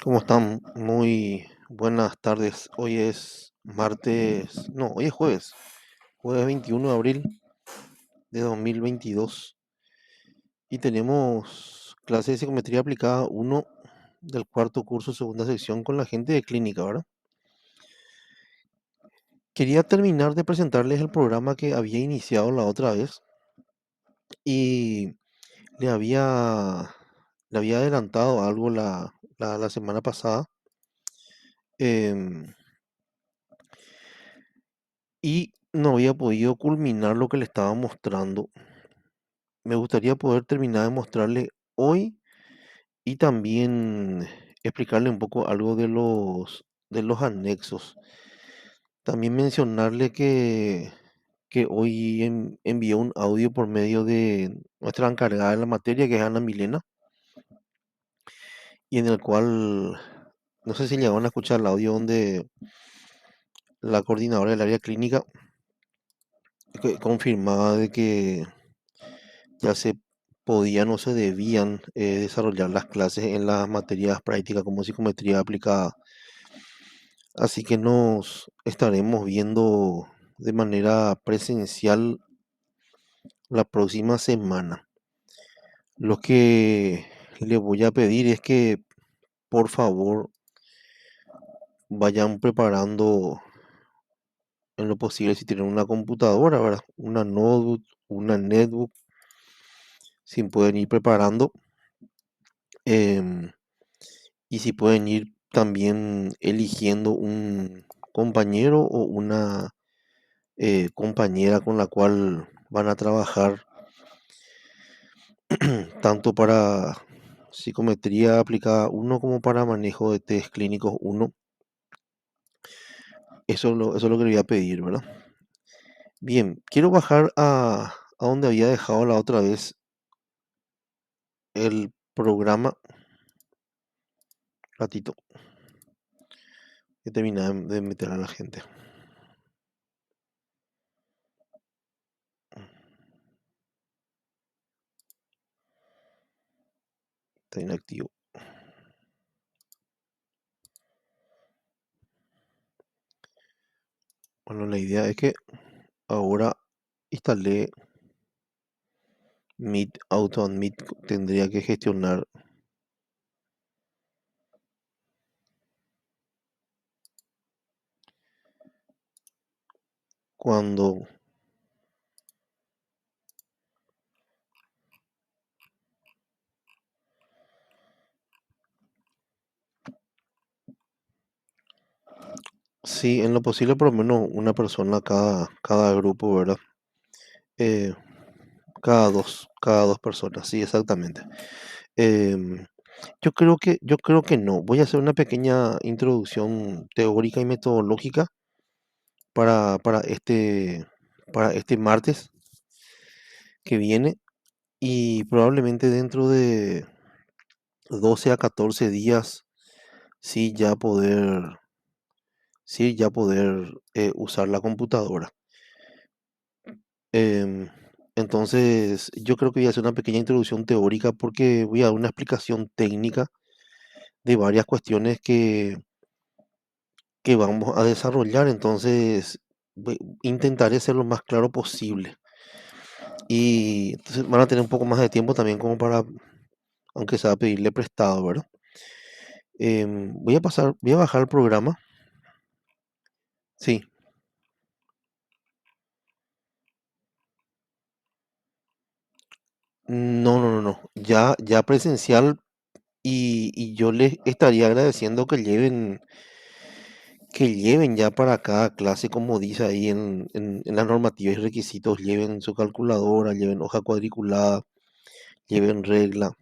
¿Cómo están? Muy buenas tardes. Hoy es martes, no, hoy es jueves 21 de abril de 2022 y tenemos clase de psicometría aplicada uno del cuarto curso, segunda sección con la gente de clínica, ¿verdad? Quería terminar de presentarles el programa que había iniciado la otra vez y le había, le había adelantado algo la semana pasada. em, y no había podido culminar lo que le estaba mostrando. Me gustaría poder terminar de mostrarle hoy y también explicarle un poco algo de los anexos. También mencionarle que hoy envió un audio por medio de nuestra encargada de la materia, que es Ana Milena, y en el cual, no sé si llegaron a escuchar el audio donde la coordinadora del área clínica confirmaba de que ya se podían o se debían desarrollar las clases en las materias prácticas como psicometría aplicada. Así que nos estaremos viendo de manera presencial la próxima semana. Lo que le voy a pedir es que por favor vayan preparando en lo posible, si tienen una computadora, ¿verdad? Una notebook, una netbook, si pueden ir preparando. em, y si pueden ir también eligiendo un compañero o una compañera con la cual van a trabajar tanto para psicometría aplicada uno como para manejo de test clínicos uno. Eso es lo que le voy a pedir, ¿verdad? Bien, quiero bajar a donde había dejado la otra vez el programa. Ratito, que terminar de meter a la gente. Está inactivo. Bueno, la idea es que ahora instalé Meet, Auto and Meet. Tendría que gestionar cuando... Sí, en lo posible por lo menos una persona cada grupo, ¿verdad? Eh, cada dos personas, sí, exactamente. Em, yo creo que no. Voy a hacer una pequeña introducción teórica y metodológica para este martes que viene, y probablemente dentro de 12 a 14 días sí ya poder, usar la computadora. Em, entonces, yo creo que voy a hacer una pequeña introducción teórica porque voy a dar una explicación técnica de varias cuestiones que vamos a desarrollar. Entonces, intentaré ser lo más claro posible. Y entonces van a tener un poco más de tiempo también como para, aunque sea pedirle prestado, ¿verdad? Voy a bajar el programa. Sí, no, no, no, no. Ya presencial, y yo les estaría agradeciendo que lleven ya para cada clase, como dice ahí en las normativas y requisitos, lleven su calculadora, lleven hoja cuadriculada, lleven regla,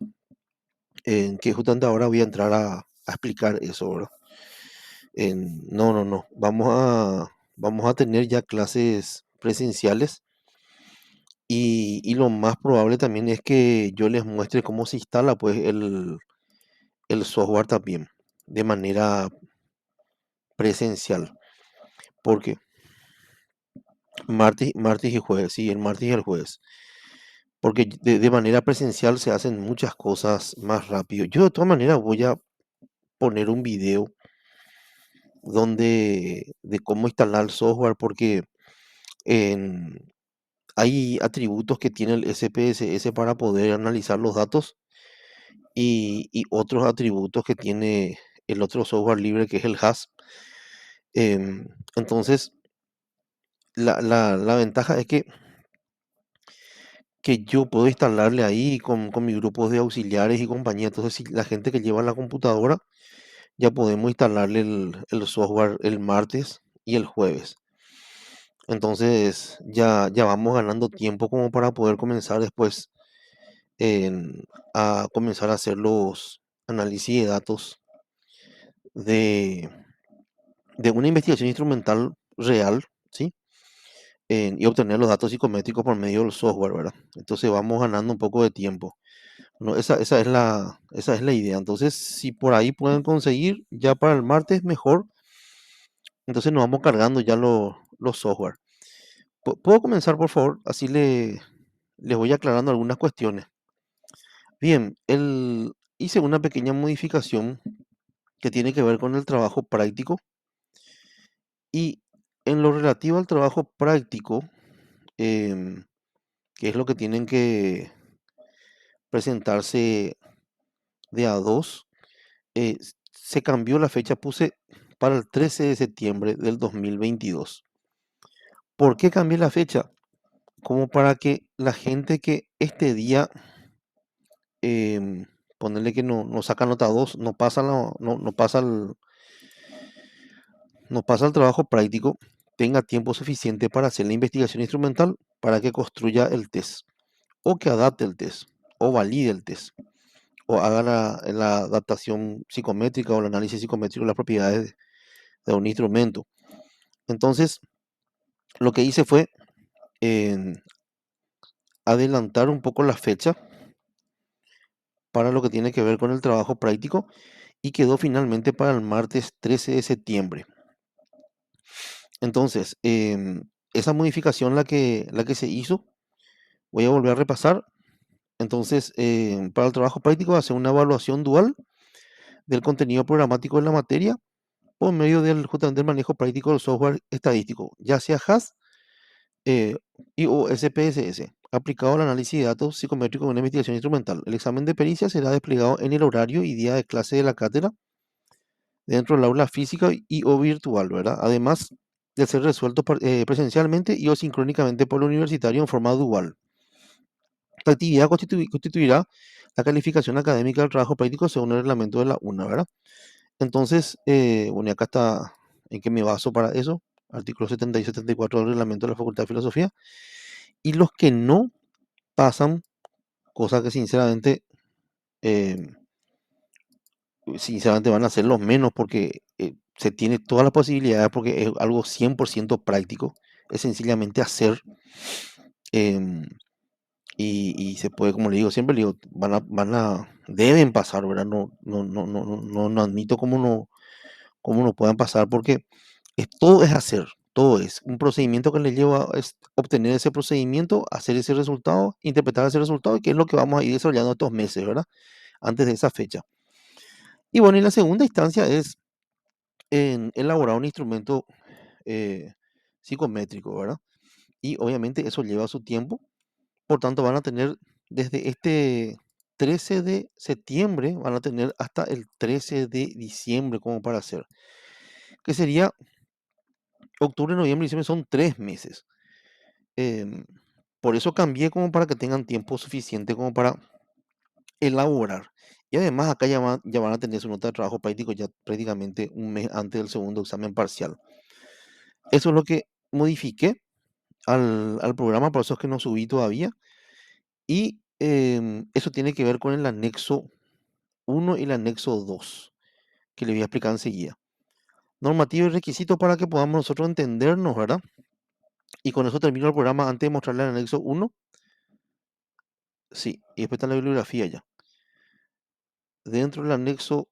que justamente ahora voy a entrar a explicar eso, ¿verdad? No, no, no. Vamos a tener ya clases presenciales, y lo más probable también es que yo les muestre cómo se instala pues el software también de manera presencial. Porque martes y jueves, sí, el martes y el jueves. Porque de manera presencial se hacen muchas cosas más rápido. Yo de todas maneras voy a poner un video de cómo instalar el software, porque en- hay atributos que tiene el SPSS para poder analizar los datos y otros atributos que tiene el otro software libre que es el HAS. Entonces, la ventaja es que yo puedo instalarle ahí con mis grupos de auxiliares y compañía. Entonces, si la gente que lleva la computadora, ya podemos instalarle el software el martes y el jueves. Entonces, ya vamos ganando tiempo como para poder comenzar después a comenzar a hacer los análisis de datos de, de una investigación instrumental real, ¿sí? Y obtener los datos psicométricos por medio del software, ¿verdad? Entonces vamos ganando un poco de tiempo. No, esa es la idea. Entonces, si por ahí pueden conseguir, ya para el martes mejor, entonces nos vamos cargando ya los software. ¿Puedo comenzar, por favor? Así les voy aclarando algunas cuestiones. Bien, hice una pequeña modificación que tiene que ver con el trabajo práctico y en lo relativo al trabajo práctico, em, que es lo que tienen que presentarse de a dos, se cambió la fecha, puse para el 13 de septiembre del 2022. ¿Por qué cambié la fecha? Como para que la gente que este día, ponerle que no saca nota 2, no pasa el trabajo práctico, tenga tiempo suficiente para hacer la investigación instrumental para que construya el test, o que adapte el test, o valide el test, o haga la adaptación psicométrica o el análisis psicométrico de las propiedades de un instrumento. Entonces, lo que hice fue eh, adelantar un poco la fecha para lo que tiene que ver con el trabajo práctico y quedó finalmente para el martes 13 de septiembre. Entonces, esa modificación la que se hizo, voy a volver a repasar. Entonces, para el trabajo práctico, hacer una evaluación dual del contenido programático de la materia por medio justamente del manejo práctico del software estadístico, ya sea HAS eh, o SPSS, aplicado al análisis de datos psicométricos en una investigación instrumental. El examen de pericia será desplegado en el horario y día de clase de la cátedra dentro del aula física y o virtual, ¿verdad? Además de ser resuelto presencialmente y o sincrónicamente por el universitario en forma dual. Esta actividad constituirá la calificación académica del trabajo práctico según el reglamento de la UNA, ¿verdad? Entonces, bueno, y acá está en qué me baso para eso, artículos 70 y 74 del reglamento de la Facultad de Filosofía. Y los que no pasan, cosa que eh, sinceramente van a ser los menos porque se tiene todas las posibilidades porque es algo 100% práctico, es sencillamente hacer. em, y se puede, como le digo, siempre le digo, deben pasar, ¿verdad? No admito cómo no puedan pasar porque todo es hacer, todo es un procedimiento que les lleva a obtener ese procedimiento, hacer ese resultado, interpretar ese resultado, y que es lo que vamos a ir desarrollando estos meses, ¿verdad? Antes de esa fecha. Y bueno, y la segunda instancia es en elaborar un instrumento eh, psicométrico, ¿verdad? Y obviamente eso lleva su tiempo. Por tanto, van a tener desde este 13 de septiembre, van a tener hasta el 13 de diciembre como para hacer, que sería octubre, noviembre y diciembre, son 3 meses. Em, por eso cambié como para que tengan tiempo suficiente como para elaborar. Y además acá ya van a tener su nota de trabajo práctico ya prácticamente un mes antes del segundo examen parcial. Eso es lo que modifiqué al programa, por eso es que no subí todavía. Y eso tiene que ver con el anexo uno y el anexo 2 que le voy a explicar enseguida. Normativa y requisitos para que podamos nosotros entendernos, ¿verdad? Y con eso termino el programa antes de mostrarle el anexo uno. Sí, y después está la bibliografía ya. Dentro del anexo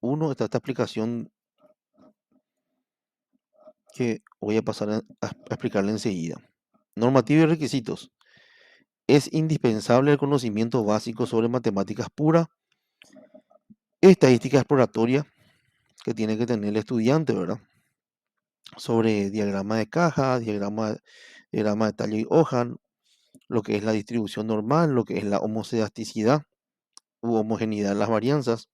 uno está esta explicación que voy a pasar a explicarle enseguida. Normativa y requisitos. Es indispensable el conocimiento básico sobre matemáticas puras estadística exploratoria que tiene que tener el estudiante, ¿verdad? Sobre diagrama de caja, diagrama de tallo y hoja, lo que es la distribución normal, lo que es la homoscedasticidad u homogeneidad de las varianzas,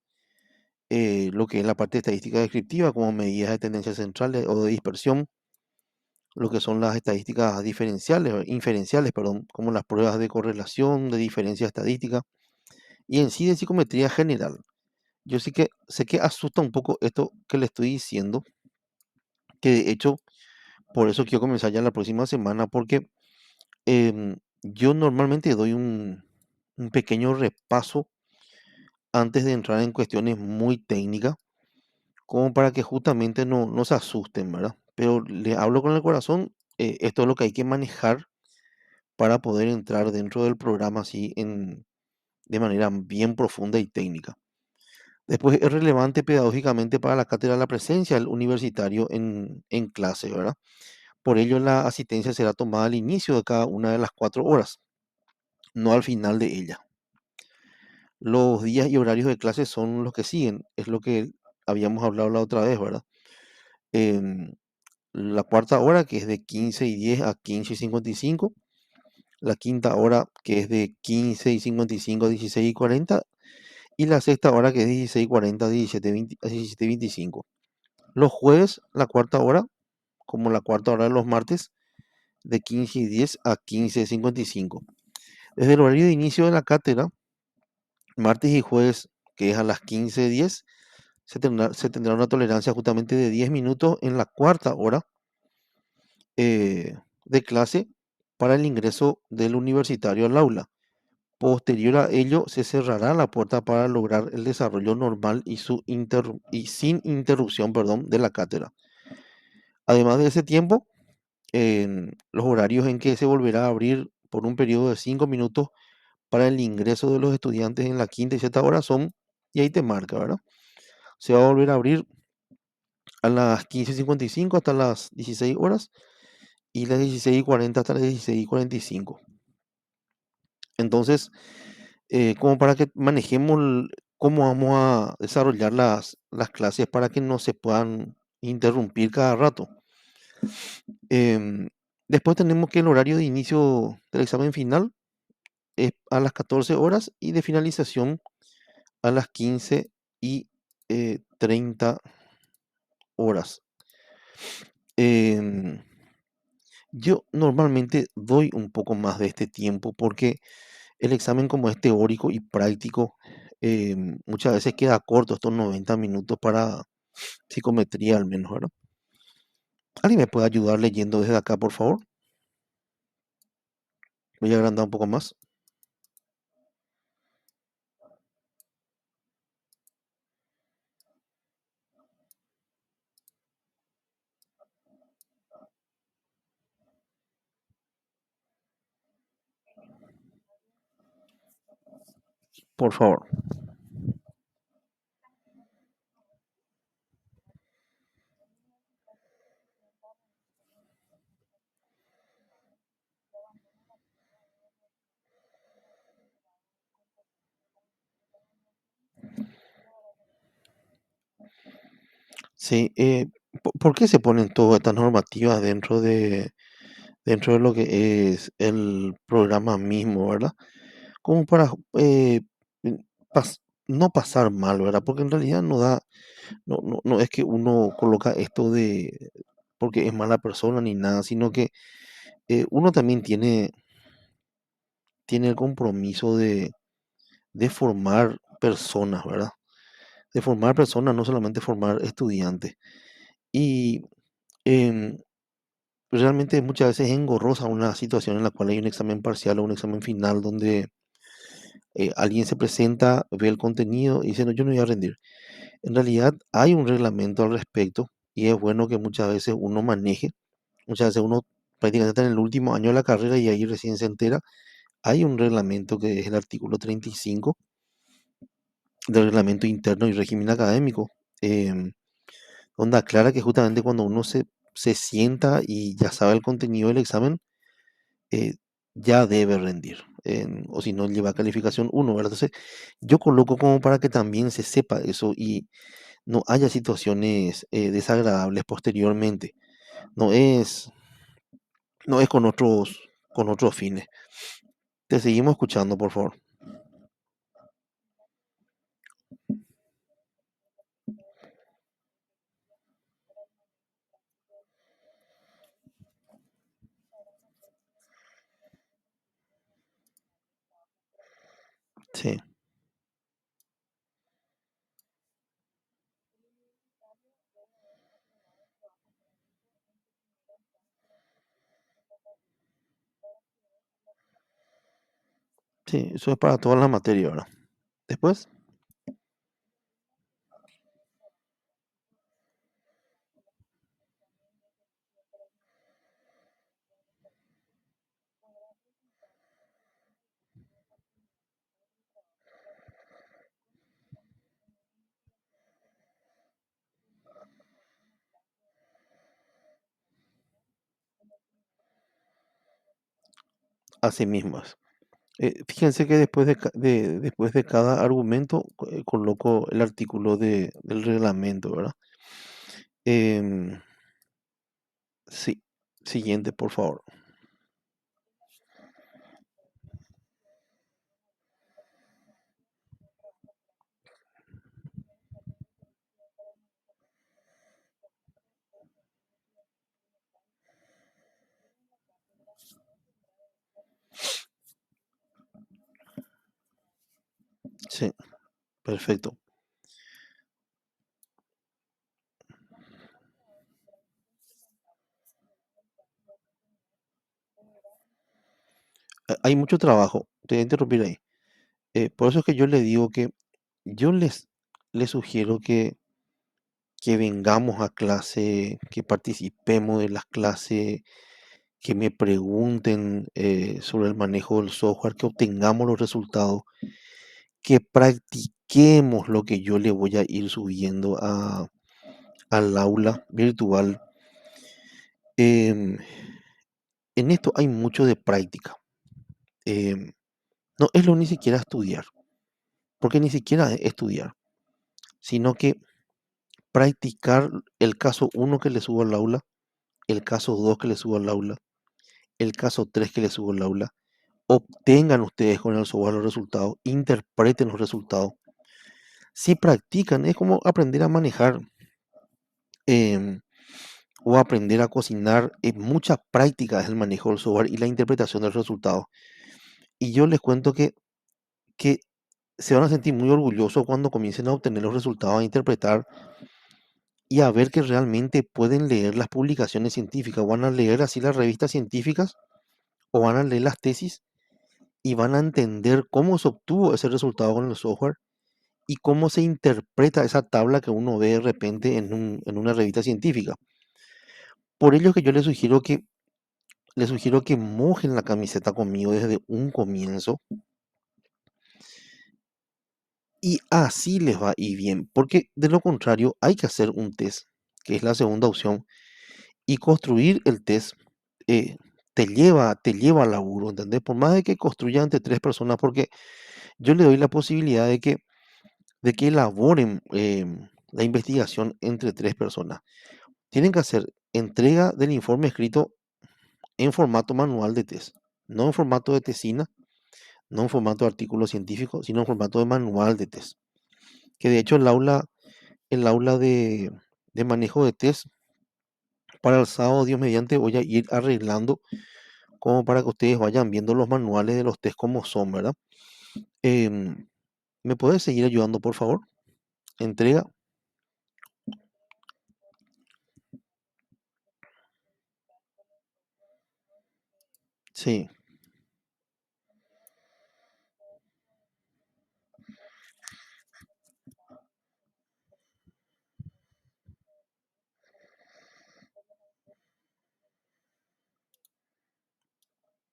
lo que es la parte estadística descriptiva como medidas de tendencias centrales o de dispersión, lo que son las estadísticas diferenciales, inferenciales, perdón, como las pruebas de correlación, de diferencia estadística y en sí de psicometría general. Yo sí que sé que asusta un poco esto que le estoy diciendo, que de hecho por eso quiero comenzar ya la próxima semana, porque yo normalmente doy un pequeño repaso antes de entrar en cuestiones muy técnicas, como para que justamente no se asusten, ¿verdad? Pero le hablo con el corazón, esto es lo que hay que manejar para poder entrar dentro del programa así de manera bien profunda y técnica. Después es relevante pedagógicamente para la cátedra la presencia del universitario en clase, ¿verdad? Por ello la asistencia será tomada al inicio de cada una de las 4 horas, no al final de ella. Los días y horarios de clase son los que siguen, es lo que habíamos hablado la otra vez, ¿verdad? Em, la cuarta hora, que es de 15:10 a 15:55, la quinta hora, que es de 15:55 a 16:40, y la sexta hora, que es 16:40 a 17:20 a 17:25. Los jueves, la cuarta hora, como la cuarta hora de los martes, de 15:10 a 15:55. Desde el horario de inicio de la cátedra, martes y jueves, que es a las 15:10, se tendrá una tolerancia justamente de 10 minutos en la cuarta hora de clase para el ingreso del universitario al aula. Posterior a ello, se cerrará la puerta para lograr el desarrollo normal y sin interrupción, perdón, de la cátedra. Además de ese tiempo, en los horarios en que se volverá a abrir por un periodo de 5 minutos para el ingreso de los estudiantes en la quinta y sexta hora son, y ahí te marca, ¿verdad? Se va a volver a abrir a las 15:55 hasta las 16 horas y las 16:40 hasta las 16:45. Entonces, como para que manejemos cómo vamos a desarrollar las clases para que no se puedan interrumpir cada rato. Em, Después tenemos que el horario de inicio del examen final es a las 14 horas y de finalización a las 15:30 horas. Em, yo normalmente doy un poco más de este tiempo porque el examen como es teórico y práctico, muchas veces queda corto estos 90 minutos para psicometría al menos, ¿verdad? ¿Alguien me puede ayudar leyendo desde acá, por favor? Voy a agrandar un poco más, por favor. Sí, ¿por qué se ponen todas estas normativas dentro de lo que es el programa mismo, ¿verdad? Como para mm, no pasar mal, ¿verdad? Porque en realidad no es que uno coloca esto de porque es mala persona ni nada, sino que uno también tiene el compromiso de formar personas, ¿verdad? De formar personas, no solamente formar estudiantes. Y em, realmente muchas veces es engorrosa una situación en la cual hay un examen parcial o un examen final donde alguien se presenta, ve el contenido y dice, no, yo no voy a rendir. En realidad hay un reglamento al respecto y es bueno que muchas veces uno maneje, muchas veces uno prácticamente está en el último año de la carrera y ahí recién se entera. Hay un reglamento que es el artículo 35 del reglamento interno y régimen académico, em, donde aclara que justamente cuando uno se sienta y ya sabe el contenido del examen, eh, ya debe rendir. o si no lleva calificación uno, ¿verdad? Entonces, yo coloco como para que también se sepa eso y no haya situaciones desagradables posteriormente. No es, no es con otros fines. Te seguimos escuchando, por favor. Sí, sí, eso es para todas las materias, ¿verdad? Después, así mismas. Fíjense que después de cada argumento coloco el artículo del reglamento, ¿verdad? Em, sí, siguiente, por favor. Sí, perfecto. Hay mucho trabajo, te voy a interrumpir ahí. Por eso es que yo le digo que yo les sugiero que vengamos a clase, que participemos de las clases, que me pregunten sobre el manejo del software, que obtengamos los resultados, que practiquemos lo que yo le voy a ir subiendo al aula virtual. Em, en esto hay mucho de práctica. Em, no es lo ni siquiera estudiar, porque ni siquiera es estudiar, sino que practicar el caso uno que le subo al aula, el caso 2 que le subo al aula, el caso 3 que le subo al aula. Obtengan ustedes con el software los resultados, interpreten los resultados. Si practican, es como aprender a manejar em, o aprender a cocinar. Es mucha práctica es el manejo del software y la interpretación del resultado. Y yo les cuento que se van a sentir muy orgullosos cuando comiencen a obtener los resultados, a interpretar y a ver que realmente pueden leer las publicaciones científicas. Van a leer así las revistas científicas o van a leer las tesis y van a entender cómo se obtuvo ese resultado con el software y cómo se interpreta esa tabla que uno ve de repente en una revista científica. Por ello es que yo les sugiero que mojen la camiseta conmigo desde un comienzo y así les va a ir bien, porque de lo contrario hay que hacer un test, que es la segunda opción, y construir el test eh, te lleva al laburo, ¿entendés? Por más de que construya entre tres personas, porque yo le doy la posibilidad de que elaboren la investigación entre tres personas. Tienen que hacer entrega del informe escrito en formato manual de test, no en formato de tesina, no en formato de artículo científico, sino en formato de manual de test. Que de hecho el aula de manejo de test para el sábado, Dios mediante, voy a ir arreglando como para que ustedes vayan viendo los manuales de los test como son, ¿verdad? Em, ¿Me puedes seguir ayudando, por favor? Entrega. Sí,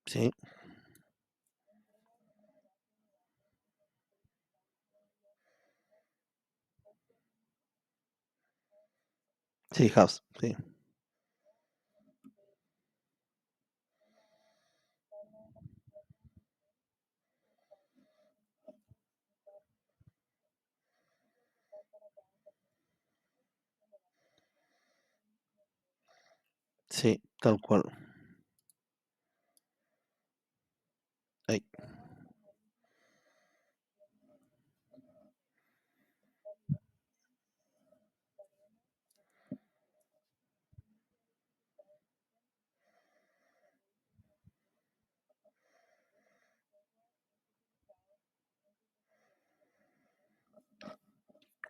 sí, sí, Has, sí. Sí, tal cual. Ay,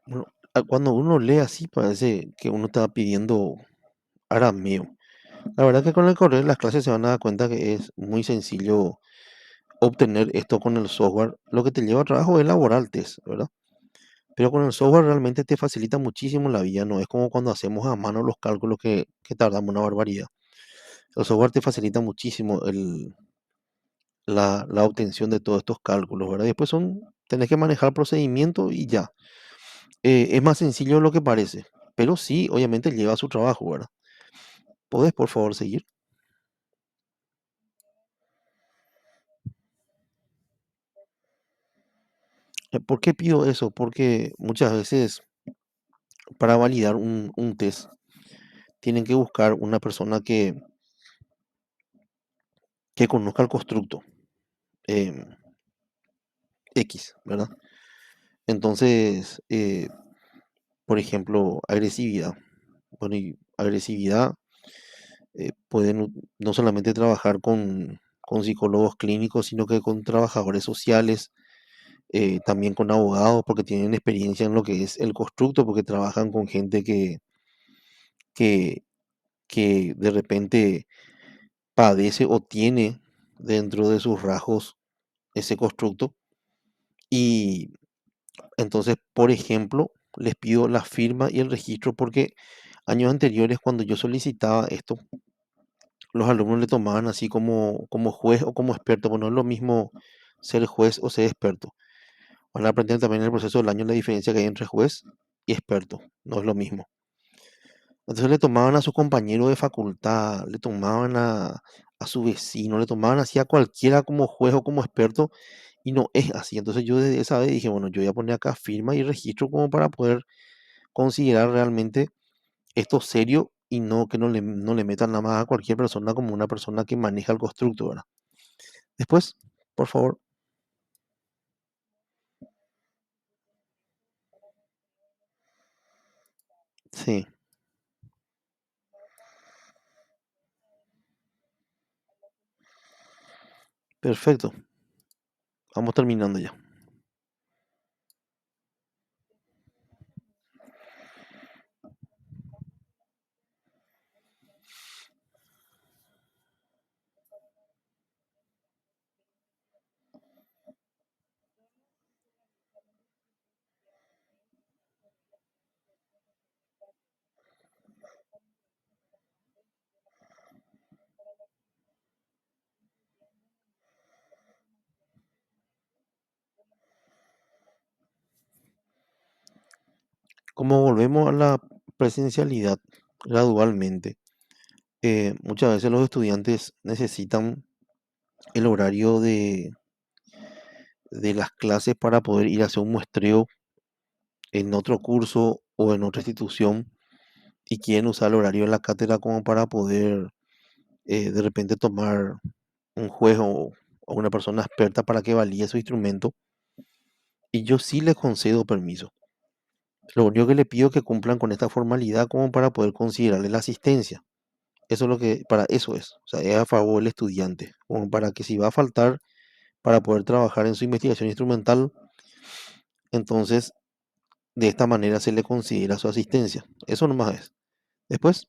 bueno, cuando uno lee así parece que uno está pidiendo arameo. La verdad que con el correr las clases se van a dar cuenta que es muy sencillo obtener esto con el software. Lo que te lleva a trabajo es elaborar test, ¿verdad? Pero con el software realmente te facilita muchísimo la vida, no es como cuando hacemos a mano los cálculos que tardamos una barbaridad. El software te facilita muchísimo la obtención de todos estos cálculos, ¿verdad? Y después tenés que manejar procedimiento y ya. Es más sencillo de lo que parece, pero sí, obviamente lleva su trabajo, ¿verdad? ¿Podés, por favor, seguir? ¿Por qué pido eso? Porque muchas veces para validar un test tienen que buscar una persona que conozca el constructo em, X, ¿verdad? Entonces, por ejemplo, agresividad. Bueno, y agresividad pueden no solamente trabajar con psicólogos clínicos, sino que con trabajadores sociales, también con abogados, porque tienen experiencia en lo que es el constructo, porque trabajan con gente que, que de repente padece o tiene dentro de sus rasgos ese constructo. Y entonces, por ejemplo, les pido la firma y el registro porque años anteriores, cuando yo solicitaba esto, los alumnos le tomaban así como juez o como experto. Bueno, no es lo mismo ser juez o ser experto. Van a aprender también en el proceso del año la diferencia que hay entre juez y experto. No es lo mismo. Entonces le tomaban a su compañero de facultad, le tomaban a su vecino, le tomaban así a cualquiera como juez o como experto y no es así. Entonces yo desde esa vez dije, bueno, yo voy a poner acá firma y registro como para poder considerar realmente esto serio y no que no le metan nada más a cualquier persona como una persona que maneja el constructo, ¿verdad? Después, por favor, sí, perfecto. Vamos terminando ya. Como volvemos a la presencialidad gradualmente, muchas veces los estudiantes necesitan el horario de las clases para poder ir a hacer un muestreo en otro curso o en otra institución y quieren usar el horario de la cátedra como para poder de repente tomar un juez o una persona experta para que valide su instrumento. Y yo sí les concedo permiso. Lo único que le pido es que cumplan con esta formalidad como para poder considerarle la asistencia. Eso es lo que, para eso es. O sea, es a favor del estudiante. Como para que si va a faltar para poder trabajar en su investigación instrumental, entonces de esta manera se le considera su asistencia. Eso nomás es. Después,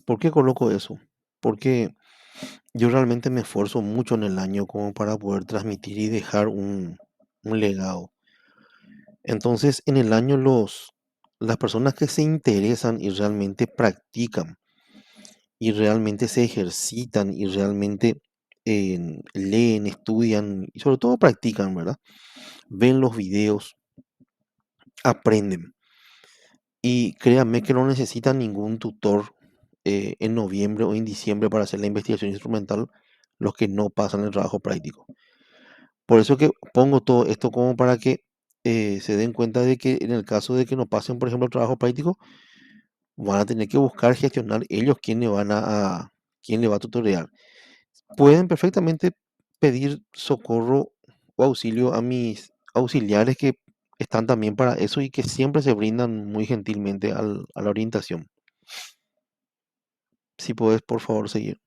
¿por qué coloco eso? Porque yo realmente me esfuerzo mucho en el año como para poder transmitir y dejar un legado. Entonces, en el año las personas que se interesan y realmente practican y realmente se ejercitan y realmente leen, estudian y sobre todo practican, ¿verdad? Ven los videos, aprenden. Y créanme que no necesitan ningún tutor en noviembre o en diciembre para hacer la investigación instrumental los que no pasan el trabajo práctico. Por eso que pongo todo esto como para que se den cuenta de que en el caso de que no pasen, por ejemplo, el trabajo práctico, van a tener que buscar gestionar ellos quién le quién le va a tutorear. Pueden perfectamente pedir socorro o auxilio a mis auxiliares que están también para eso y que siempre se brindan muy gentilmente a la orientación. Si puedes, por favor, seguir.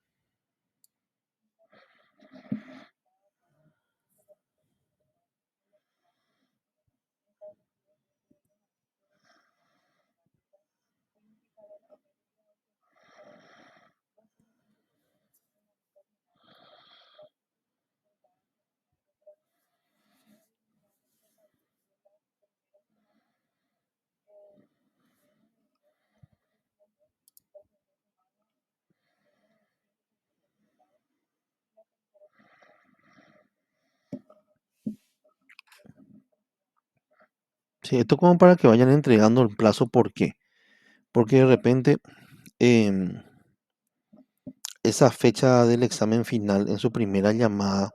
Sí, esto como para que vayan entregando el plazo, ¿por qué? Porque de repente em, esa fecha del examen final en su primera llamada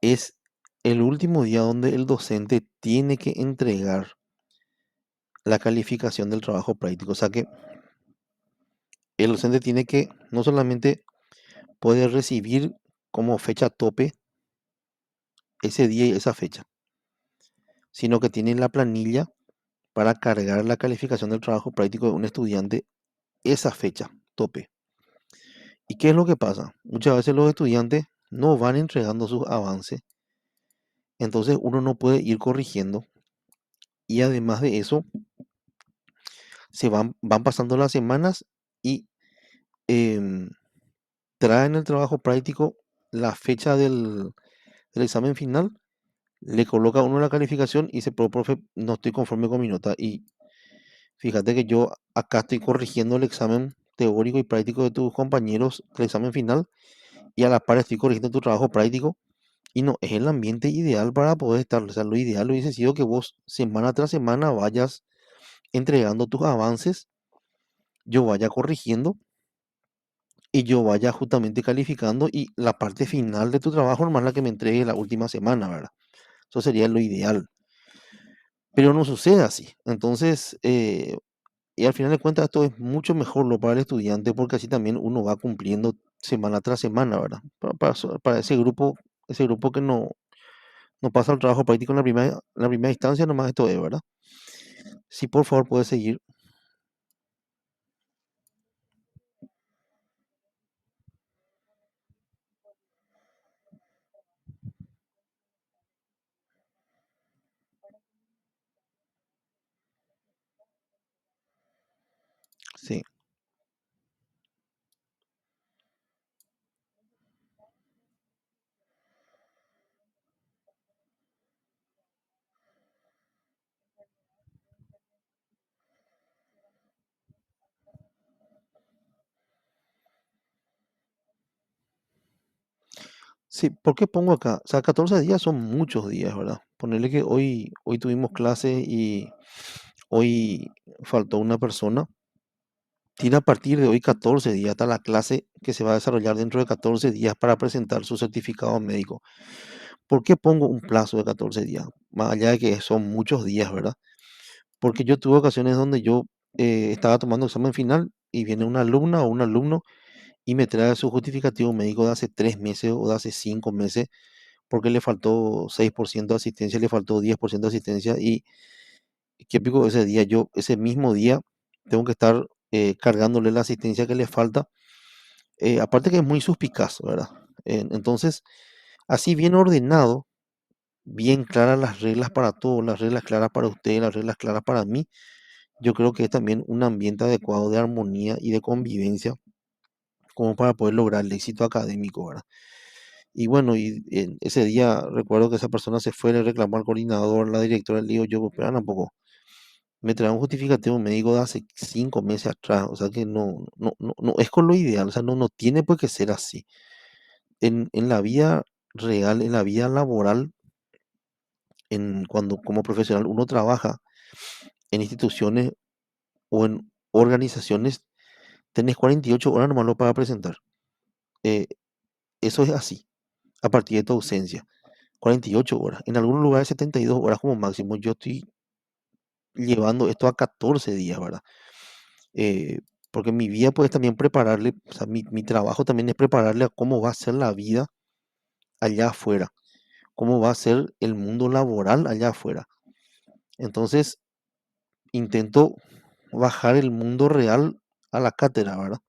es el último día donde el docente tiene que entregar la calificación del trabajo práctico. O sea que el docente tiene que no solamente puede recibir como fecha tope ese día y esa fecha, sino que tiene en la planilla para cargar la calificación del trabajo práctico de un estudiante esa fecha tope. ¿Y qué es lo que pasa? Muchas veces los estudiantes no van entregando sus avances, entonces uno no puede ir corrigiendo y además de eso van pasando las semanas y em, traen el trabajo práctico la fecha del examen final, le coloca uno la calificación y dice, pero profe, no estoy conforme con mi nota. Y fíjate que yo acá estoy corrigiendo el examen teórico y práctico de tus compañeros, el examen final, y a la par estoy corrigiendo tu trabajo práctico. Y no, es el ambiente ideal para poder estar. O sea, lo ideal hubiese sido que vos semana tras semana vayas entregando tus avances, yo vaya corrigiendo y yo vaya justamente calificando y la parte final de tu trabajo normal la que me entregue la última semana, ¿verdad? Eso sería lo ideal. Pero no sucede así. Entonces, y al final de cuentas esto es mucho mejor lo para el estudiante porque así también uno va cumpliendo semana tras semana, ¿verdad? Para ese grupo que no pasa el trabajo práctico en la primera instancia, nomás esto es, ¿verdad? Sí, por favor, puedes seguir. Sí. Sí, ¿por qué pongo acá? O sea, 14 días son muchos días, ¿verdad? Ponerle que hoy tuvimos clase y hoy faltó una persona. Tiene a partir de hoy 14 días hasta la clase que se va a desarrollar dentro de 14 días para presentar su certificado médico. ¿Por qué pongo un plazo de 14 días? Más allá de que son muchos días, ¿verdad? Porque yo tuve ocasiones donde yo estaba tomando examen final y viene una alumna o un alumno y me trae su justificativo médico de hace 3 meses o de hace 5 meses porque le faltó 6% de asistencia, le faltó 10% de asistencia y qué pico ese día, yo ese mismo día tengo que estar cargándole la asistencia que le falta, aparte que es muy suspicaz, ¿verdad? Entonces, así bien ordenado, bien claras las reglas para todos, las reglas claras para usted, las reglas claras para mí, yo creo que es también un ambiente adecuado de armonía y de convivencia como para poder lograr el éxito académico, ¿verdad? Y bueno, y en ese día recuerdo que esa persona se fue, le reclamó al coordinador, la directora, le digo yo, espera un poco, me trae un justificativo médico de hace 5 meses atrás, o sea que no es con lo ideal, o sea, no tiene por qué ser así. En la vida real, en la vida laboral, cuando como profesional uno trabaja en instituciones o en organizaciones, tenés 48 horas nomás para presentar. Eh, Eso es así, a partir de tu ausencia. 48 horas. En algunos lugares 72 horas como máximo. Yo estoy llevando esto a 14 días, ¿verdad? Eh, Porque mi vida pues también prepararle, o sea, mi trabajo también es prepararle a cómo va a ser la vida allá afuera, cómo va a ser el mundo laboral allá afuera. Entonces, intento bajar el mundo real a la cátedra, ¿verdad?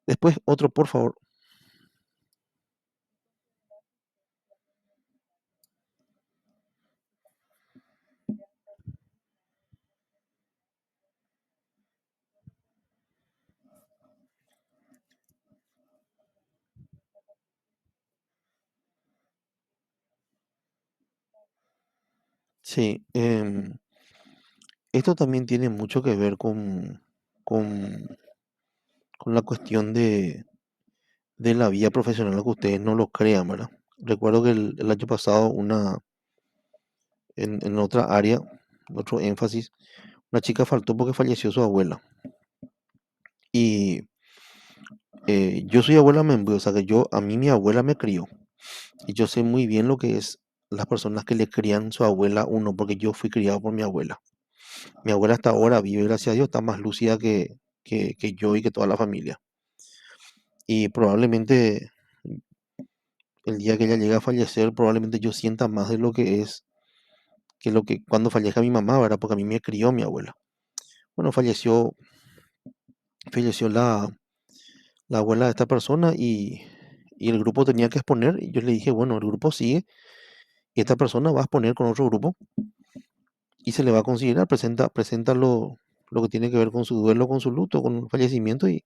Después, otro, por favor. Sí, esto también tiene mucho que ver con, con la cuestión de la vida profesional, que ustedes no lo crean, ¿verdad? Recuerdo que el año pasado, en otra área, otro énfasis, una chica faltó porque falleció su abuela. Y yo soy abuela membre, o sea que a mí mi abuela me crió. Y yo sé muy bien lo que es las personas que le crían su abuela a uno, porque yo fui criado por mi abuela. Mi abuela hasta ahora vive, gracias a Dios, está más lúcida que yo y que toda la familia. Y probablemente el día que ella llegue a fallecer, probablemente yo sienta más de lo que es que lo que cuando fallezca mi mamá, ¿verdad? Porque a mí me crió mi abuela. Bueno, falleció la abuela de esta persona y el grupo tenía que exponer. Y yo le dije, bueno, el grupo sigue y esta persona va a exponer con otro grupo y se le va a considerar, presenta lo que tiene que ver con su duelo, con su luto, con el fallecimiento y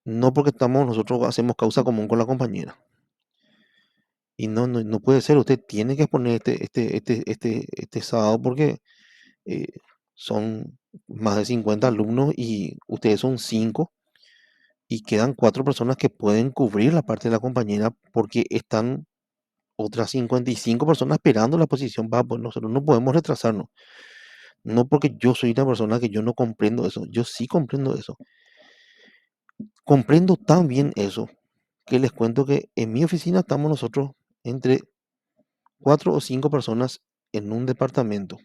no porque nosotros hacemos causa común con la compañera. Y no puede ser, usted tiene que exponer este sábado porque eh, son más de 50 alumnos y ustedes son 5 y quedan 4 personas que pueden cubrir la parte de la compañera porque están otras 55 personas esperando la posición. Pues nosotros no podemos retrasarnos. No porque yo soy una persona que yo no comprendo eso. Yo sí comprendo eso. Comprendo tan bien eso que les cuento que en mi oficina estamos nosotros entre 4 o 5 personas en un departamento.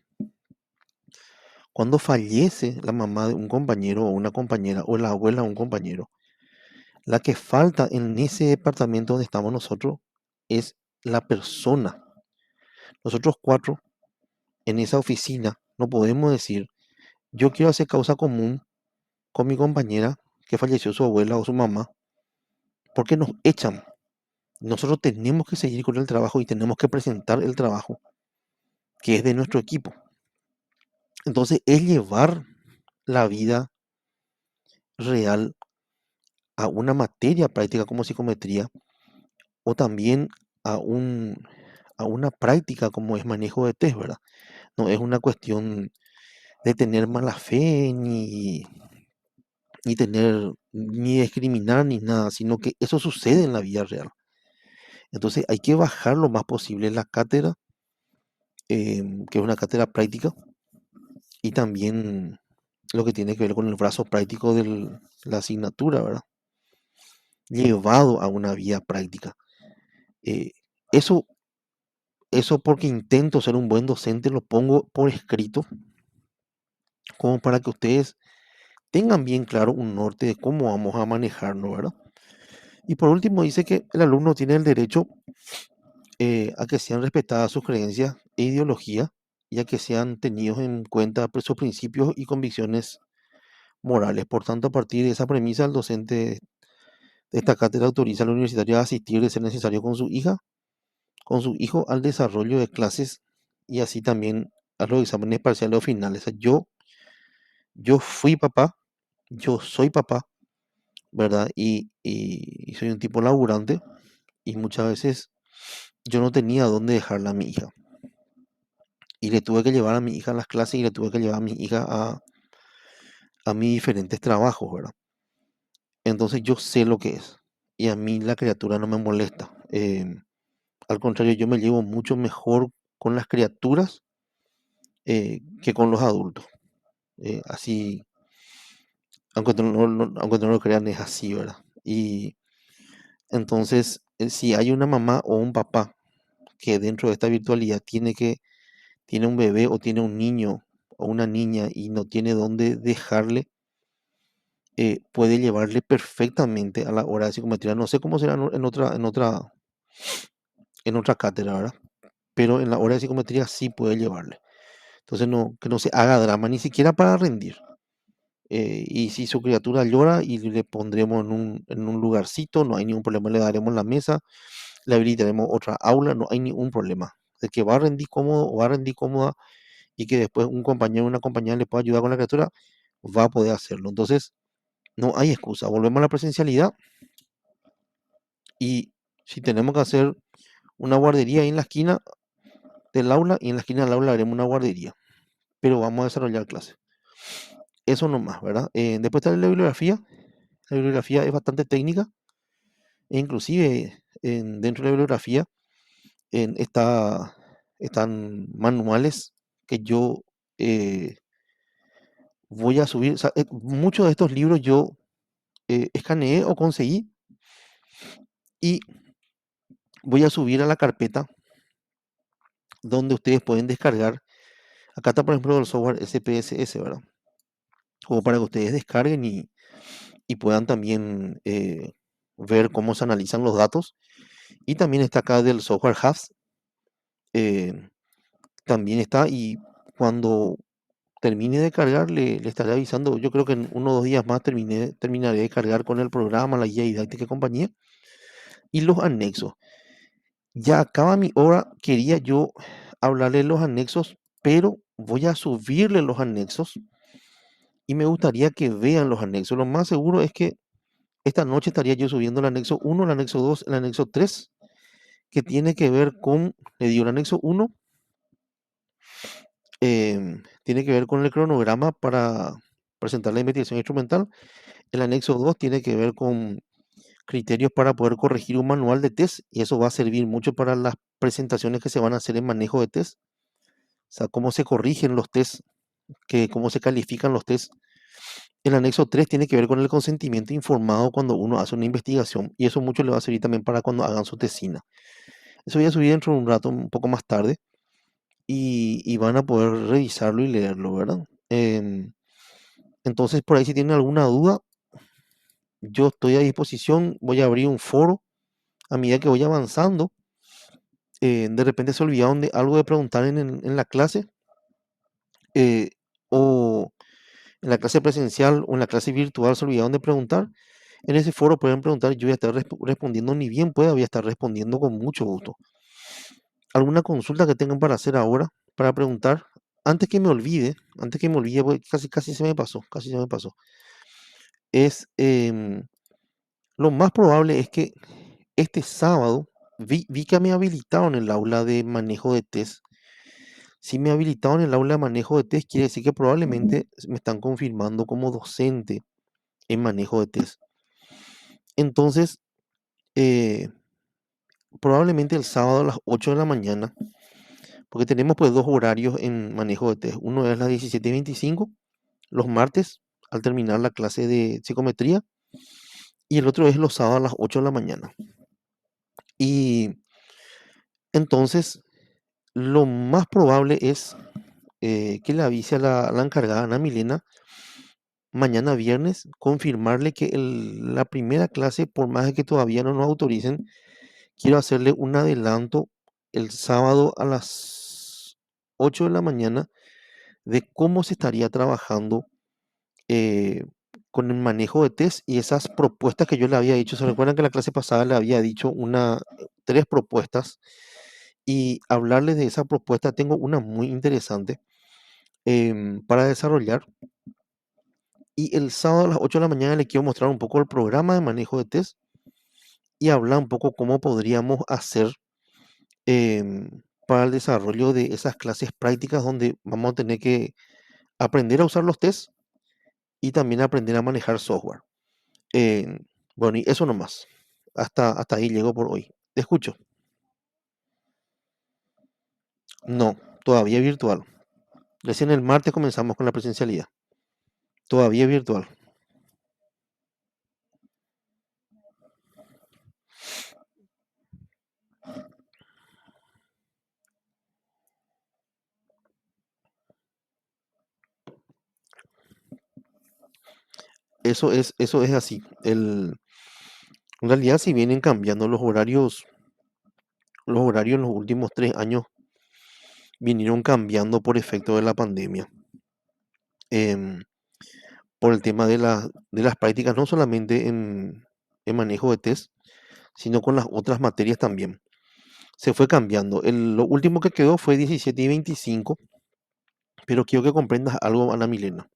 Cuando fallece la mamá de un compañero o una compañera o la abuela de un compañero, la que falta en ese departamento donde estamos nosotros es la persona. Nosotros 4 en esa oficina no podemos decir, yo quiero hacer causa común con mi compañera que falleció su abuela o su mamá, porque nos echan. Nosotros tenemos que seguir con el trabajo y tenemos que presentar el trabajo que es de nuestro equipo. Entonces es llevar la vida real a una materia práctica como psicometría o también a a una práctica como es manejo de test, ¿verdad? No es una cuestión de tener mala fe ni discriminar ni nada, sino que eso sucede en la vida real. Entonces hay que bajar lo más posible la cátedra, que es una cátedra práctica, y también lo que tiene que ver con el brazo práctico de la asignatura, ¿verdad? Llevado a una vía práctica. Eh, eso, eso porque intento ser un buen docente, lo pongo por escrito, como para que ustedes tengan bien claro un norte de cómo vamos a manejarnos, ¿verdad? Y por último, dice que el alumno tiene el derecho a que sean respetadas sus creencias e ideología y a que sean tenidos en cuenta sus principios y convicciones morales. Por tanto, a partir de esa premisa, el docente de esta cátedra autoriza al universitario a asistir, de ser necesario, con su hijo al desarrollo de clases y así también a los exámenes parciales o finales. O sea, yo fui papá, yo soy papá, ¿verdad? Y soy un tipo laburante y muchas veces yo no tenía dónde dejarla a mi hija. Y le tuve que llevar a mi hija a las clases y le tuve que llevar a mi hija a mis diferentes trabajos, ¿verdad? Entonces yo sé lo que es. Y a mí la criatura no me molesta. Al contrario, yo me llevo mucho mejor con las criaturas que con los adultos. Así, aunque no lo crean, es así, ¿verdad? Y entonces, si hay una mamá o un papá que dentro de esta virtualidad tiene un bebé o tiene un niño o una niña y no tiene dónde dejarle, puede llevarle perfectamente a la hora de psicometría. No sé cómo será en otra cátedra, ¿verdad? Pero en la hora de psicometría sí puede llevarle. Entonces, no, que no se haga drama, ni siquiera para rendir. Y si su criatura llora y le pondremos en un lugarcito, no hay ningún problema, le daremos la mesa, le habilitaremos otra aula, no hay ningún problema. De que va a rendir cómodo o va a rendir cómoda y que después un compañero o una compañera le pueda ayudar con la criatura, va a poder hacerlo. Entonces, no hay excusa. Volvemos a la presencialidad y si tenemos que hacer una guardería ahí en la esquina del aula y en la esquina del aula haremos una guardería, pero vamos a desarrollar clases. Eso nomás, ¿verdad? Después está la bibliografía. La bibliografía es bastante técnica e inclusive dentro de la bibliografía en, está, están manuales que yo eh, voy a subir. O sea, muchos de estos libros yo escaneé o conseguí y voy a subir a la carpeta donde ustedes pueden descargar. Acá está, por ejemplo, el software SPSS, ¿verdad? Como para que ustedes descarguen y puedan también ver cómo se analizan los datos. Y también está acá del software HAFS. eh, también está y cuando termine de cargar le estaré avisando. Yo creo que en 1 o 2 días más terminaré de cargar con el programa, la guía didáctica y compañía y los anexos. Ya acaba mi hora, quería yo hablarle de los anexos, pero voy a subirle los anexos y me gustaría que vean los anexos. Lo más seguro es que esta noche estaría yo subiendo el anexo 1, el anexo 2, el anexo 3, que tiene que ver con, le digo, el anexo 1 tiene que ver con el cronograma para presentar la investigación instrumental. El anexo 2 tiene que ver con criterios para poder corregir un manual de test y eso va a servir mucho para las presentaciones que se van a hacer en manejo de test. O sea, cómo se corrigen los tests, cómo se califican los tests. El anexo 3 tiene que ver con el consentimiento informado cuando uno hace una investigación y eso mucho le va a servir también para cuando hagan su tesina. Eso voy a subir dentro de un rato, un poco más tarde, y van a poder revisarlo y leerlo, ¿verdad? Entonces, por ahí si tienen alguna duda, yo estoy a disposición, voy a abrir un foro a medida que voy avanzando. De repente se olvidaron de algo de preguntar en la clase, eh, o en la clase presencial o en la clase virtual se olvidaron de preguntar. En ese foro pueden preguntar, yo voy a estar respondiendo, ni bien pueda, voy a estar respondiendo con mucho gusto. ¿Alguna consulta que tengan para hacer ahora, para preguntar? Antes que me olvide, porque casi se me pasó, casi se me pasó. Es, lo más probable es que este sábado vi que me habilitaron el aula de manejo de test. Si me habilitaron el aula de manejo de test, quiere decir que probablemente me están confirmando como docente en manejo de test. Entonces, eh, probablemente el sábado a las 8 de la mañana, porque tenemos pues dos horarios en manejo de test. Uno es las 17:25, los martes, al terminar la clase de psicometría, y el otro es los sábados a las 8 de la mañana. Y entonces, lo más probable es que le avise a la encargada, Ana Milena, mañana viernes, confirmarle que la primera clase, por más de que todavía no nos autoricen, quiero hacerle un adelanto el sábado a las 8 de la mañana de cómo se estaría trabajando eh, con el manejo de test y esas propuestas que yo le había dicho. ¿Se recuerdan que la clase pasada le había dicho tres propuestas? Y hablarles de esa propuesta, tengo una muy interesante para desarrollar. Y el sábado a las 8 de la mañana le quiero mostrar un poco el programa de manejo de test y habla un poco cómo podríamos hacer para el desarrollo de esas clases prácticas donde vamos a tener que aprender a usar los tests y también aprender a manejar software. Eh, bueno, y eso nomás. Hasta ahí llego por hoy. Te escucho. No, todavía virtual. Recién el martes comenzamos con la presencialidad. Todavía virtual. Eso es así. En realidad, si vienen cambiando los horarios en los últimos 3 años vinieron cambiando por efecto de la pandemia. em, por el tema de las prácticas, no solamente en manejo de test, sino con las otras materias también. Se fue cambiando. Lo último que quedó fue 17 y 25, pero quiero que comprendas algo, Ana Milena.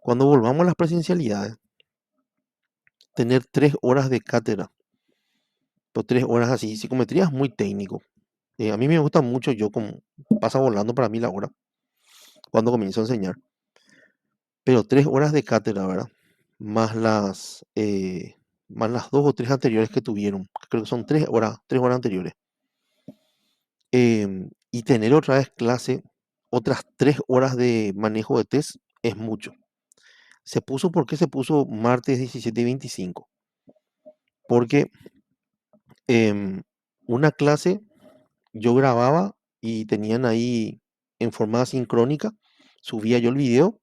Cuando volvamos a las presencialidades, tener 3 horas de cátedra, o 3 horas así, psicometría es muy técnico. A mí me gusta mucho, yo como pasa volando para mí la hora cuando comienzo a enseñar, pero 3 horas de cátedra, ¿verdad? Más más las 2 o 3 anteriores que tuvieron, que creo que son 3 horas anteriores. Y tener otra vez clase, otras 3 horas de manejo de test es mucho. ¿Por qué se puso martes 17 y 25? Porque em, una clase yo grababa y tenían ahí en forma sincrónica, subía yo el video,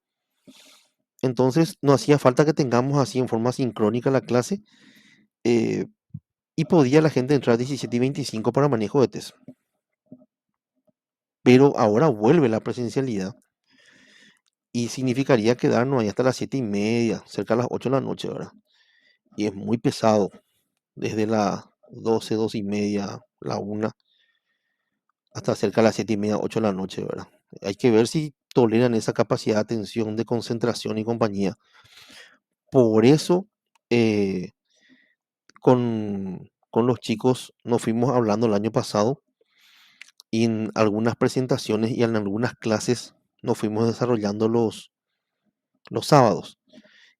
entonces no hacía falta que tengamos así en forma sincrónica la clase, eh, y podía la gente entrar 17 y 25 para manejo de test. Pero ahora vuelve la presencialidad y significaría quedarnos ahí hasta las 7:30, cerca de las 8 de la noche, ¿verdad? Y es muy pesado, desde las 12, 2:30, la 1, hasta cerca de las 7:30, 8 de la noche, ¿verdad? Hay que ver si toleran esa capacidad de atención, de concentración y compañía. Por eso, eh, con los chicos nos fuimos hablando el año pasado y en algunas presentaciones y en algunas clases nos fuimos desarrollando los sábados.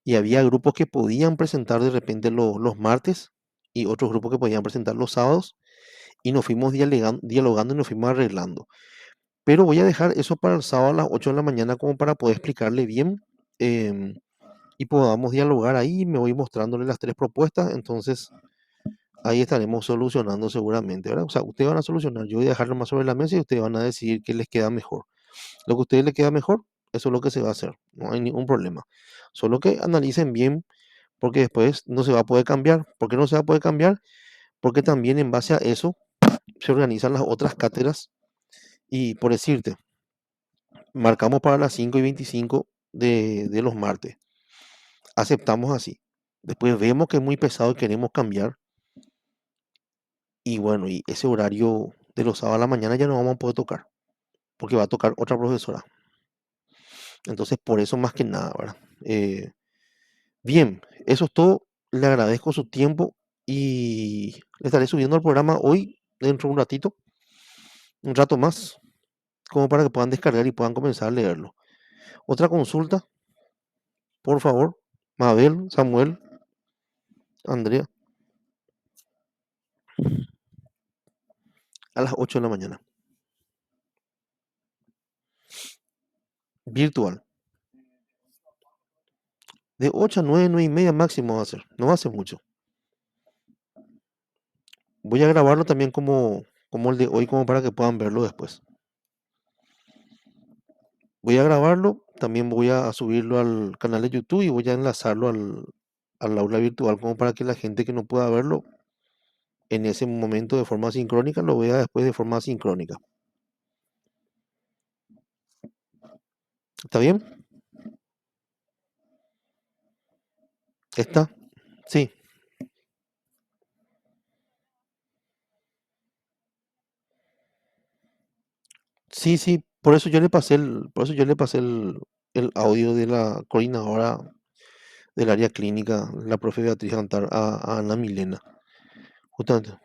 Y había grupos que podían presentar de repente los martes y otros grupos que podían presentar los sábados y nos fuimos dialogando y nos fuimos arreglando. Pero voy a dejar eso para el sábado a las 8 de la mañana como para poder explicarle bien, em, y podamos dialogar ahí. Me voy mostrándole las 3 propuestas, entonces ahí estaremos solucionando seguramente, ¿verdad? O sea, ustedes van a solucionar, yo voy a dejarlo más sobre la mesa y ustedes van a decidir qué les queda mejor. Lo que a ustedes les queda mejor, eso es lo que se va a hacer, no hay ningún problema. Solo que analicen bien porque después no se va a poder cambiar. ¿Por qué no se va a poder cambiar? Porque también en base a eso se organizan las otras cátedras y por decirte, marcamos para las 5:25 de los martes. Aceptamos así. Después vemos que es muy pesado y queremos cambiar. Y bueno, y ese horario de los sábados a la mañana ya no vamos a poder tocar, porque va a tocar otra profesora. Entonces, por eso más que nada, ¿verdad? Bien, eso es todo. Le agradezco su tiempo y le estaré subiendo el programa hoy, dentro de un rato más, como para que puedan descargar y puedan comenzar a leerlo. Otra consulta, por favor. Mabel, Samuel, Andrea, a las 8 de la mañana. Virtual. De 8 a 9, 9:30 máximo va a ser. No va a ser mucho. Voy a grabarlo también como el de hoy, como para que puedan verlo después. Voy a grabarlo, también voy a subirlo al canal de YouTube y voy a enlazarlo al aula virtual, como para que la gente que no pueda verlo en ese momento de forma sincrónica lo vea después de forma sincrónica. ¿Está bien? ¿Está? Sí, sí, sí. Por eso yo le pasé el audio de la coordinadora del área clínica, la profe Beatriz Antar, a Ana Milena. justamente.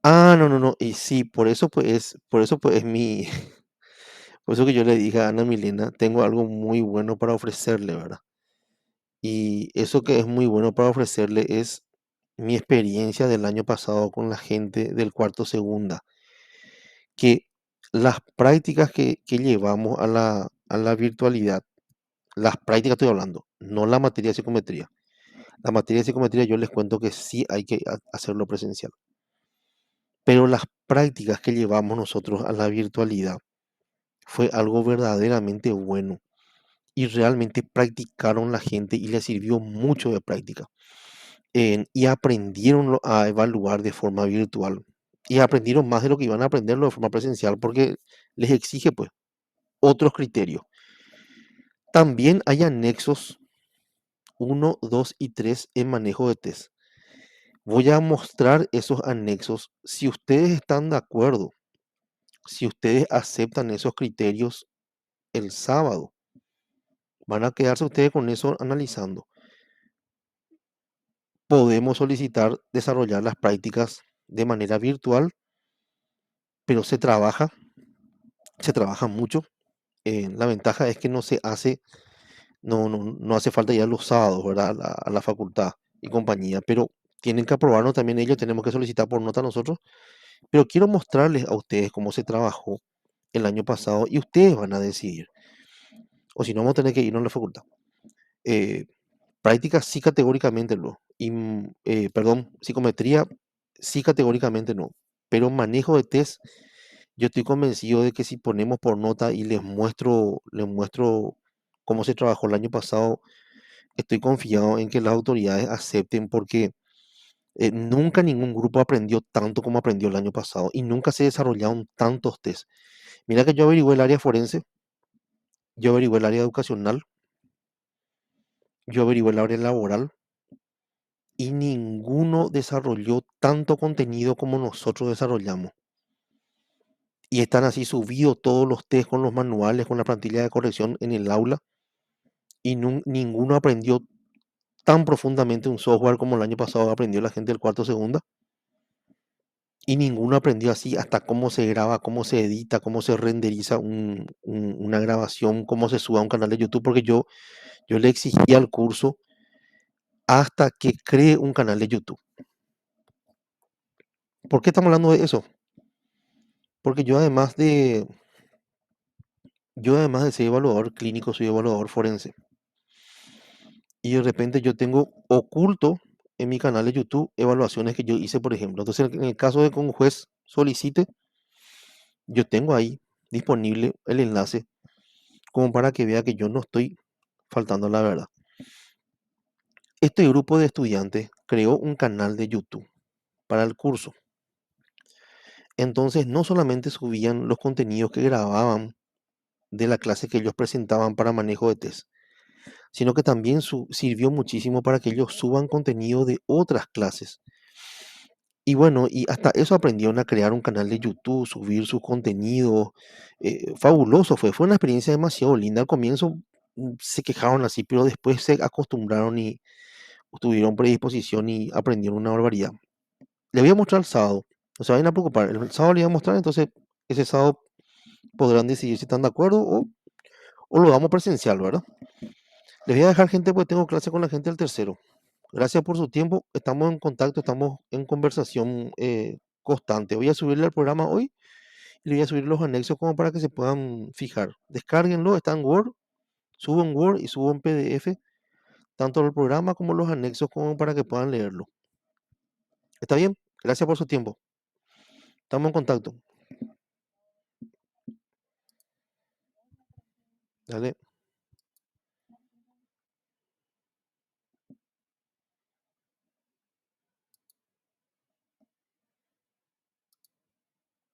No, no, no. Y sí, por eso pues es por eso que yo le dije a Ana Milena, tengo algo muy bueno para ofrecerle, ¿verdad? Y eso que es muy bueno para ofrecerle es mi experiencia del año pasado con la gente del cuarto segunda, que las prácticas que llevamos a la virtualidad, las prácticas estoy hablando, no la materia de psicometría. La materia de psicometría yo les cuento que sí hay que hacerlo presencial, pero las prácticas que llevamos nosotros a la virtualidad fue algo verdaderamente bueno y realmente practicaron la gente y les sirvió mucho de práctica. Y aprendieron a evaluar de forma virtual y aprendieron más de lo que iban a aprenderlo de forma presencial porque les exige pues otros criterios. También hay anexos uno, 2 y 3 en manejo de test. Voy a mostrar esos anexos. Si ustedes están de acuerdo, si ustedes aceptan esos criterios el sábado, van a quedarse ustedes con eso analizando. Podemos solicitar desarrollar las prácticas de manera virtual, pero se trabaja mucho. La ventaja es que no se hace, no hace falta ir los sábados, ¿verdad? A la facultad y compañía, pero tienen que aprobarnos también ellos, tenemos que solicitar por nota nosotros, pero quiero mostrarles a ustedes cómo se trabajó el año pasado y ustedes van a decidir, o si no vamos a tener que irnos a la facultad. Eh, Prácticas sí categóricamente no, perdón, psicometría sí categóricamente no, pero manejo de test, yo estoy convencido de que si ponemos por nota y les muestro cómo se trabajó el año pasado, estoy confiado en que las autoridades acepten porque nunca ningún grupo aprendió tanto como aprendió el año pasado y nunca se desarrollaron tantos test. Mira que yo averigué el área forense, yo averigué el área educacional, yo averigué el área laboral y ninguno desarrolló tanto contenido como nosotros desarrollamos. Y están así subidos todos los test con los manuales, con la plantilla de corrección en el aula y ninguno aprendió tan profundamente un software como el año pasado aprendió la gente del cuarto segunda. Y ninguno aprendió así hasta cómo se graba, cómo se edita, cómo se renderiza una grabación, cómo se sube a un canal de YouTube, porque yo le exigí al curso hasta que cree un canal de YouTube. ¿Por qué estamos hablando de eso? Porque yo además de ser evaluador clínico, soy evaluador forense. Y de repente yo tengo oculto en mi canal de YouTube evaluaciones que yo hice, por ejemplo. Entonces, en el caso de que un juez solicite, yo tengo ahí disponible el enlace como para que vea que yo no estoy faltando a la verdad. Este grupo de estudiantes creó un canal de YouTube para el curso. Entonces, no solamente subían los contenidos que grababan de la clase que ellos presentaban para manejo de test, sino que también sirvió muchísimo para que ellos suban contenido de otras clases. Y bueno, y hasta eso aprendieron a crear un canal de YouTube, subir sus contenidos. Fabuloso fue una experiencia demasiado linda. Al comienzo se quejaron así, pero después se acostumbraron y tuvieron predisposición y aprendieron una barbaridad. Le voy a mostrar el sábado, no se vayan a preocupar. El sábado le voy a mostrar, entonces ese sábado podrán decidir si están de acuerdo o lo damos presencial, ¿verdad? Les voy a dejar gente porque tengo clase con la gente del tercero. Gracias por su tiempo. Estamos en contacto, estamos en conversación constante. Voy a subirle al programa hoy y le voy a subir los anexos como para que se puedan fijar. Descárguenlo, está en Word, subo en Word y subo en PDF, tanto el programa como los anexos como para que puedan leerlo. ¿Está bien? Gracias por su tiempo. Estamos en contacto. Dale.